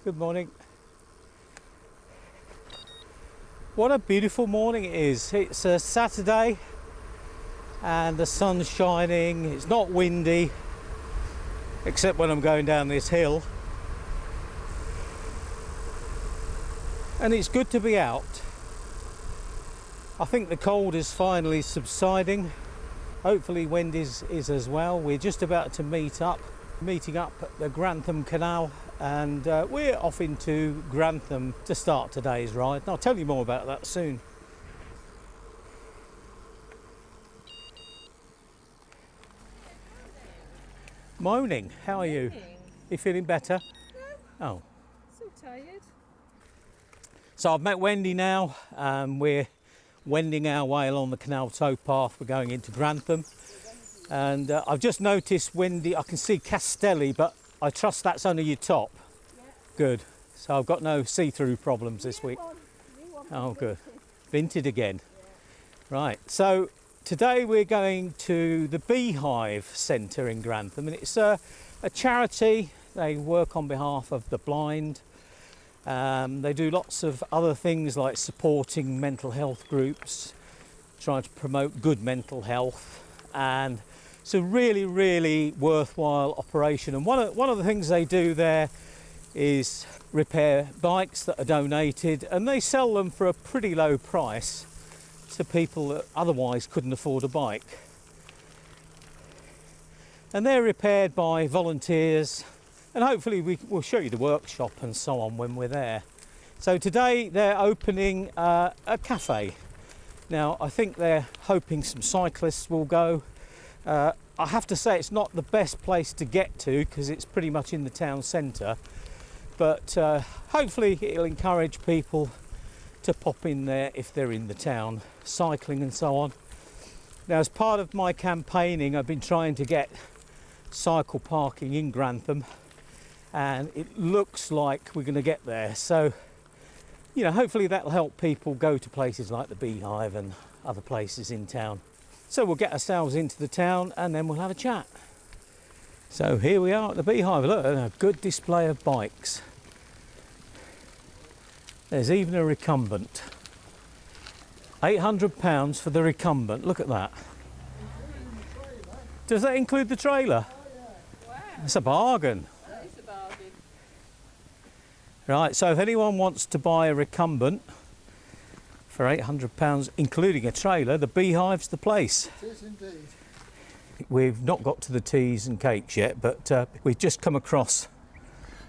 Good morning. What a beautiful morning it is. It's a Saturday and the sun's shining. It's not windy, except when I'm going down this hill. And it's good to be out. I think the cold is finally subsiding. Hopefully wind is as well. We're just about to meeting up at the Grantham Canal, and we're off into Grantham to start today's ride. And I'll tell you more about that soon. Morning, how are you? You feeling better? No. Oh. So tired. So I've met Wendy now. We're wending our way along the canal towpath. We're going into Grantham. And I've just noticed, Wendy, I can see Castelli, but I trust that's only your top. Yeah. Good. So I've got no see-through problems this week. Oh, good. Vinted again. Yeah. Right. So today we're going to the Beehive Centre in Grantham, and it's a charity. They work on behalf of the blind. They do lots of other things like supporting mental health groups, trying to promote good mental health, and it's a really, really worthwhile operation. And one of the things they do there is repair bikes that are donated, and they sell them for a pretty low price to people that otherwise couldn't afford a bike. And they're repaired by volunteers, and hopefully we'll show you the workshop and so on when we're there. So today they're opening a cafe. Now I think they're hoping some cyclists will go. I have to say it's not the best place to get to because it's pretty much in the town centre, but hopefully it'll encourage people to pop in there if they're in the town, cycling and so on. Now, as part of my campaigning, I've been trying to get cycle parking in Grantham, and it looks like we're going to get there. So, you know, hopefully that'll help people go to places like the Beehive and other places in town. So we'll get ourselves into the town and then we'll have a chat. So here we are at the Beehive. Look, a good display of bikes. There's even a recumbent. £800 for the recumbent. Look at that. Does that include the trailer? Wow. It's a bargain. That is a bargain. Right, so if anyone wants to buy a recumbent for £800, including a trailer, the Beehive's the place. It is indeed. We've not got to the teas and cakes yet, but we've just come across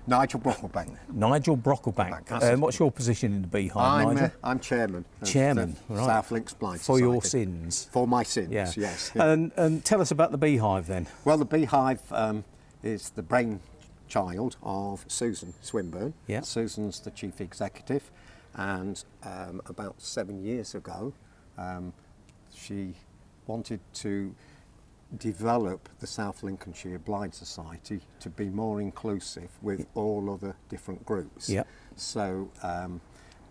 Nigel Brocklebank. Nigel Brocklebank. What's your position in the Beehive, Nigel? I'm chairman. Chairman, right. South Links Blind For Society. your sins. For my sins, Yeah. yes. And tell us about the Beehive then. Well, the Beehive is the brainchild of Susan Swinburne. Yeah. Susan's the chief executive, and about 7 years ago, she wanted to develop the South Lincolnshire Blind Society to be more inclusive with all other different groups. Yeah. So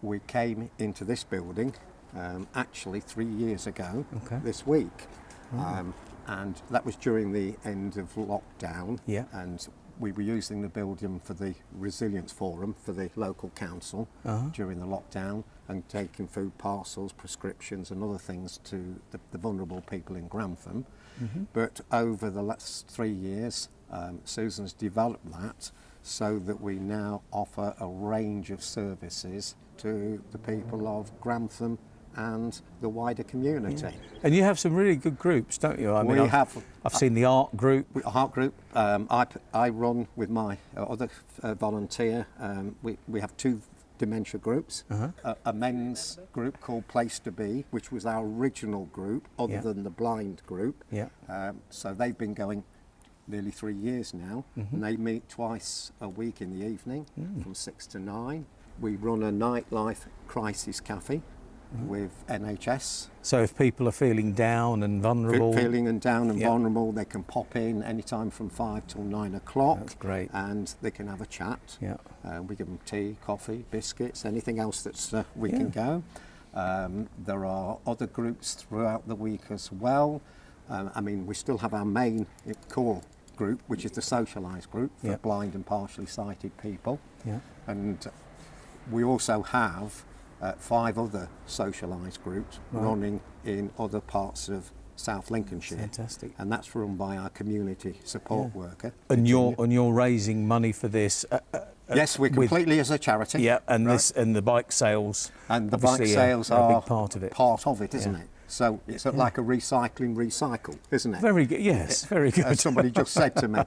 we came into this building actually 3 years ago this week. And that was during the end of lockdown. Yeah. And we were using the building for the Resilience Forum for the local council during the lockdown, and taking food parcels, prescriptions and other things to the vulnerable people in Grantham. But over the last 3 years, Susan's developed that so that we now offer a range of services to the people of Grantham and the wider community. Yeah. And you have some really good groups, don't you? I mean, I've seen the art group. Art group. I run with my other volunteer. We have two dementia groups. A men's group called Place to Be, which was our original group, other than the blind group. Yeah. So they've been going nearly 3 years now, and they meet twice a week in the evening from 6 to 9. We run a nightlife crisis cafe with NHS. So if people are feeling down and vulnerable... Vulnerable, they can pop in anytime from 5 till 9 o'clock. That's great. And they can have a chat. Yeah. We give them tea, coffee, biscuits, anything else that's we can go. There are other groups throughout the week as well. I mean, we still have our main core group, which is the socialised group for Yeah. blind and partially sighted people. Yeah. And we also have 5 other socialised groups Right. running in other parts of South Lincolnshire. Fantastic. And that's run by our community support worker. And Virginia. you're raising money for this. Yes, we're completely as a charity. Yeah, and Right. this and the bike sales. And the bike obviously sales a are big part of it. Part of it, isn't Yeah. it? So it's like a recycling recycle, isn't it? Very good. Yes, very good. As somebody just said to me.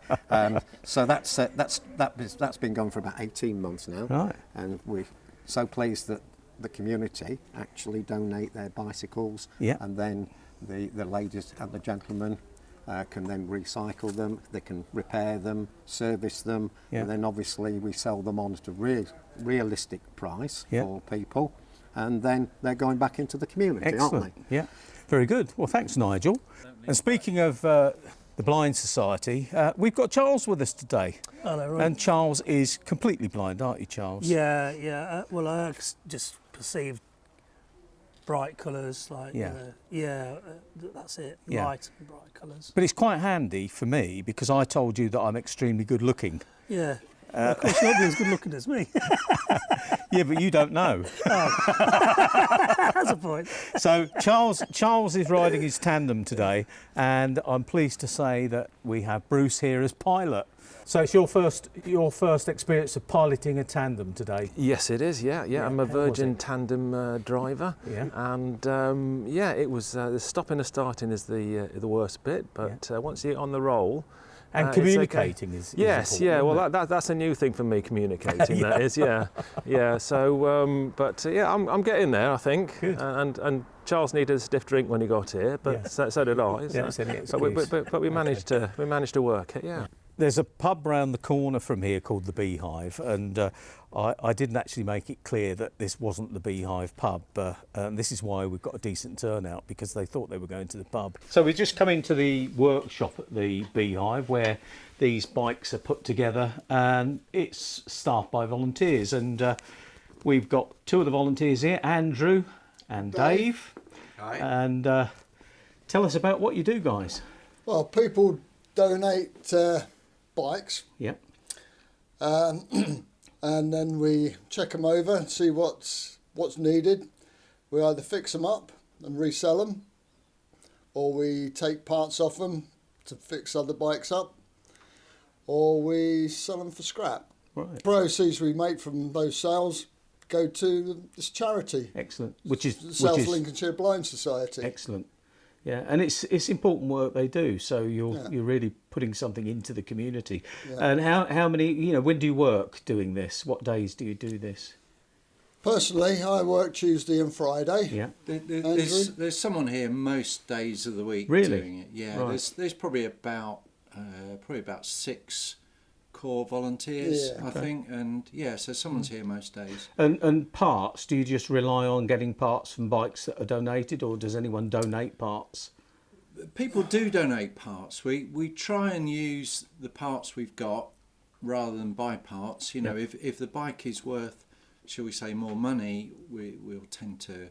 So that's been going for about 18 months now. Right. And we're so pleased that the community actually donate their bicycles. Yeah. And then the ladies and the gentlemen can then recycle them, they can repair them, service them, Yeah. and then obviously we sell them on at a realistic price Yeah. for people, and then they're going back into the community, aren't Excellent. they? Yeah, very good. Well, thanks, Nigel. And speaking of the Blind Society, we've got Charles with us today. Hello, Roy. And Charles is completely blind, aren't you, Charles? Yeah, yeah. Well, I just perceived bright colours, like that's it. Yeah. Light and bright colours. But it's quite handy for me because I told you that I'm extremely good looking. Yeah. Well, of course, you'll be as good looking as me. Yeah, but you don't know. That's a point. So Charles is riding his tandem today, and I'm pleased to say that we have Bruce here as pilot. So it's your first experience of piloting a tandem today. Yes, it is. Yeah. I'm a How was Virgin it? tandem driver. Yeah. And it was the stopping and starting is the worst bit, but once you're on the roll. And it's okay. communicating is Yes, important, yeah. isn't Well, it? that's a new thing for me. Communicating, that is. Yeah. So, I'm getting there, I think. Good. And Charles needed a stiff drink when he got here, but Yeah. so did I. Yeah, it's any but we excuse. managed to work it. Yeah. There's a pub round the corner from here called the Beehive, and I didn't actually make it clear that this wasn't the Beehive pub. This is why we've got a decent turnout, because they thought they were going to the pub. So we've just come into the workshop at the Beehive where these bikes are put together, and it's staffed by volunteers. And we've got 2 of the volunteers here, Andrew and Dave. Hi. And tell us about what you do, guys. Well, people donate bikes, Yep. and then we check them over and see what's needed. We either fix them up and resell them, or we take parts off them to fix other bikes up, or we sell them for scrap. Right. Proceeds we make from those sales go to this charity, Excellent. Which is South Lincolnshire Blind Society. excellent. Yeah, and it's important work they do. So you're really putting something into the community. Yeah. And how many? When do you work doing this? What days do you do this? Personally, I work Tuesday and Friday. Yeah. There's someone here most days of the week Really? doing it. Yeah, Right. there's probably about 6 core volunteers, Yeah. I think, and so someone's here most days. And parts? Do you just rely on getting parts from bikes that are donated, or does anyone donate parts? People do donate parts. We try and use the parts we've got rather than buy parts. You know, if the bike is worth, shall we say, more money, we'll tend to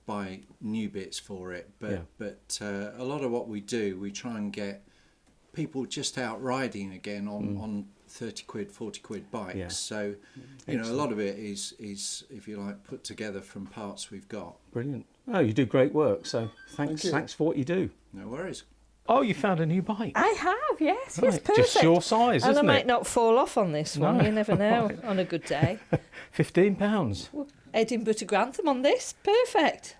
buy new bits for it. But a lot of what we do, we try and get people just out riding again on 30 quid, 40 quid bikes. Yeah. So, you know, a lot of it is, if you like, put together from parts we've got. Brilliant. Oh, you do great work. So thanks for what you do. No worries. Oh, you found a new bike. I have, yes, Right, perfect. just your size, and I isn't might it? not fall off on this one, No. you never know, on a good day. £15. Edinburgh to Grantham on this, perfect.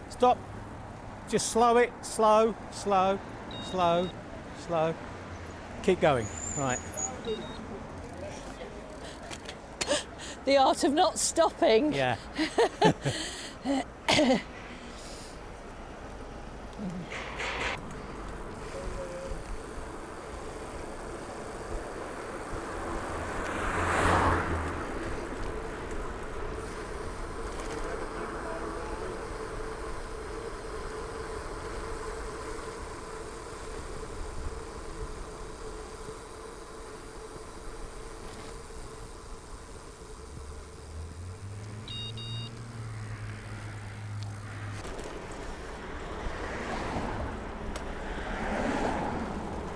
Stop. Just slow it. Slow. Keep going. Right. The art of not stopping. Yeah.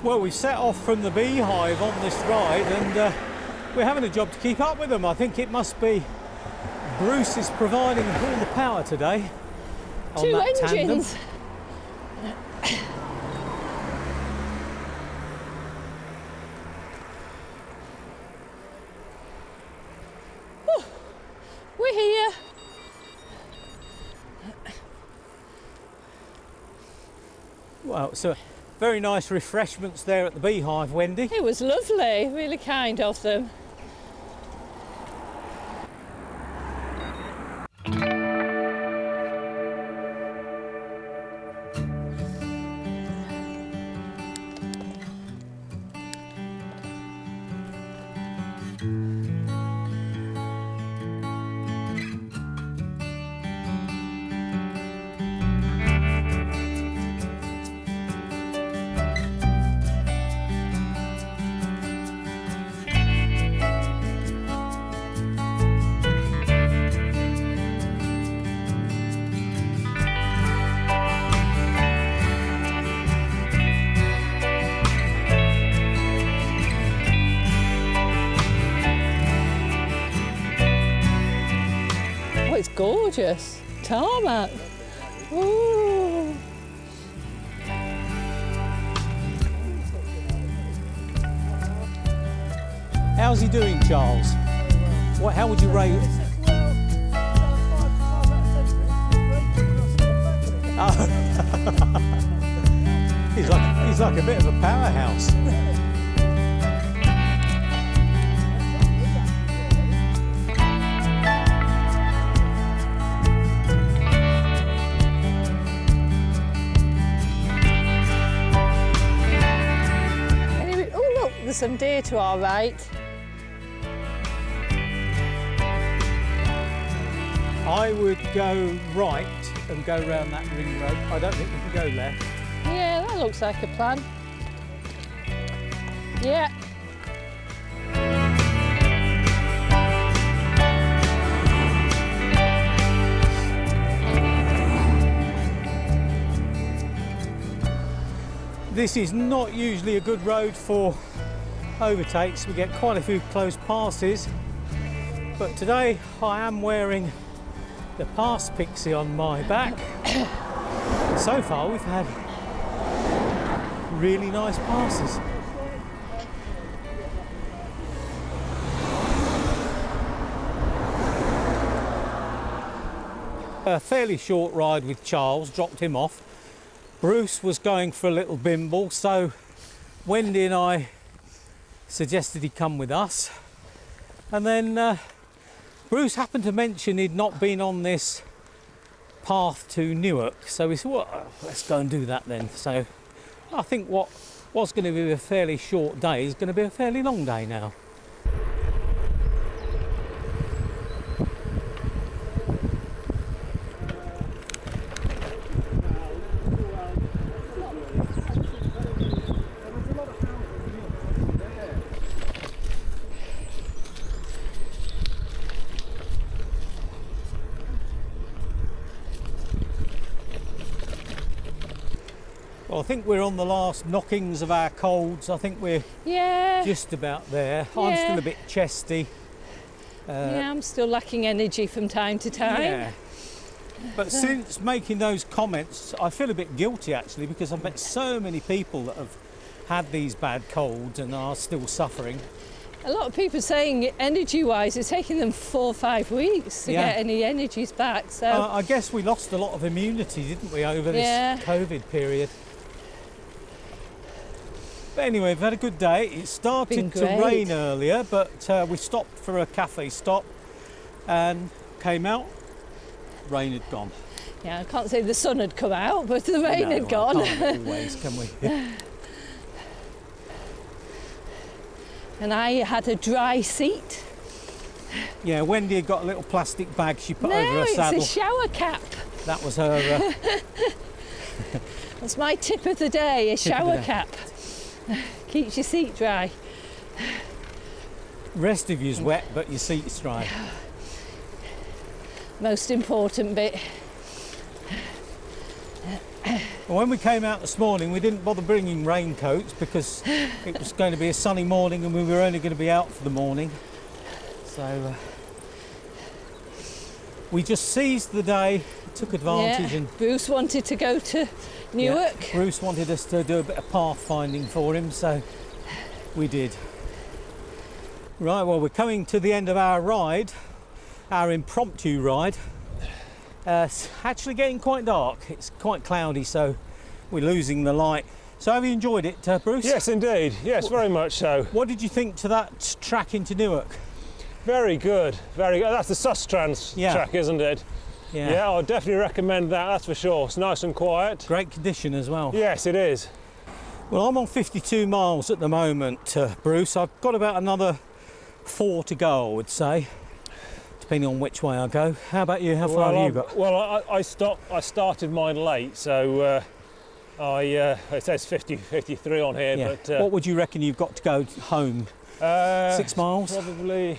Well, we set off from the Beehive on this ride, and we're having a job to keep up with them. I think it must be Bruce is providing all the power today on 2 that engines. tandem. We're here. Well, so very nice refreshments there at the Beehive, Wendy. It was lovely, really kind of them. Oh, it's gorgeous. Tarmac. Ooh. How's he doing, Charles? How would you rate? He's like a bit of a powerhouse. Anyway, oh look, there's some deer to our right. I would go right and go round that ring road. I don't think we can go left. Yeah, that looks like a plan. Yeah. This is not usually a good road for overtakes. We get quite a few close passes, but today I am wearing the Pass Pixie on my back. So far we've had really nice passes. A fairly short ride with Charles, dropped him off. Bruce was going for a little bimble, so Wendy and I suggested he come with us. And then Bruce happened to mention he'd not been on this path to Newark, so we said, well, let's go and do that then. So I think what was going to be a fairly short day is going to be a fairly long day now. Well, I think we're on the last knockings of our colds. I think we're just about there. Yeah. I'm still a bit chesty. Yeah, I'm still lacking energy from time to time. Yeah. But since making those comments, I feel a bit guilty actually, because I've met so many people that have had these bad colds and are still suffering. A lot of people saying energy-wise, it's taking them 4 or 5 weeks to get any energies back. So I guess we lost a lot of immunity, didn't we, over this COVID period? But anyway, we've had a good day. It started to rain earlier, but we stopped for a cafe stop and came out. Rain had gone. Yeah, I can't say the sun had come out, but the rain had gone. Can't always, can we? And I had a dry seat. Yeah, Wendy had got a little plastic bag she put over her saddle. It's a shower cap. That was her. That's my tip of the day, a shower cap. Keeps your seat dry. Rest of you's wet, but your seat's dry. Most important bit. And when we came out this morning, we didn't bother bringing raincoats because it was going to be a sunny morning and we were only going to be out for the morning. So we just seized the day, took advantage. Yeah. And Bruce wanted to go to Newark. yeah, Bruce wanted us to do a bit of pathfinding for him, so we did. Right, well, we're coming to the end of our ride, our impromptu ride. It's actually getting quite dark. It's quite cloudy, so we're losing the light. So have you enjoyed it, Bruce? Yes, indeed. Yes, very much so. What did you think to that track into Newark? Very good. Very good. That's the Sustrans track, isn't it? Yeah, I would definitely recommend that, that's for sure. It's nice and quiet. Great condition as well. Yes, it is. Well, I'm on 52 miles at the moment, Bruce. I've got about another 4 to go, I would say, depending on which way I go. How about you? How far have you got? Well, I started mine late, so it says 53 on here. Yeah. But what would you reckon you've got to go home? 6 miles? Probably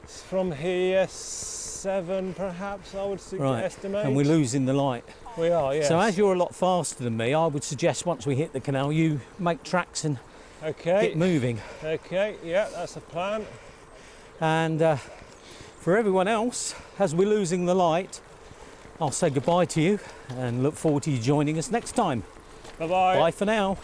from here 7 perhaps, I would estimate. And we're losing the light. We are, yes. So as you're a lot faster than me, I would suggest once we hit the canal you make tracks and get moving. Okay, yeah, that's the plan. And for everyone else, as we're losing the light, I'll say goodbye to you and look forward to you joining us next time. Bye-bye. Bye for now.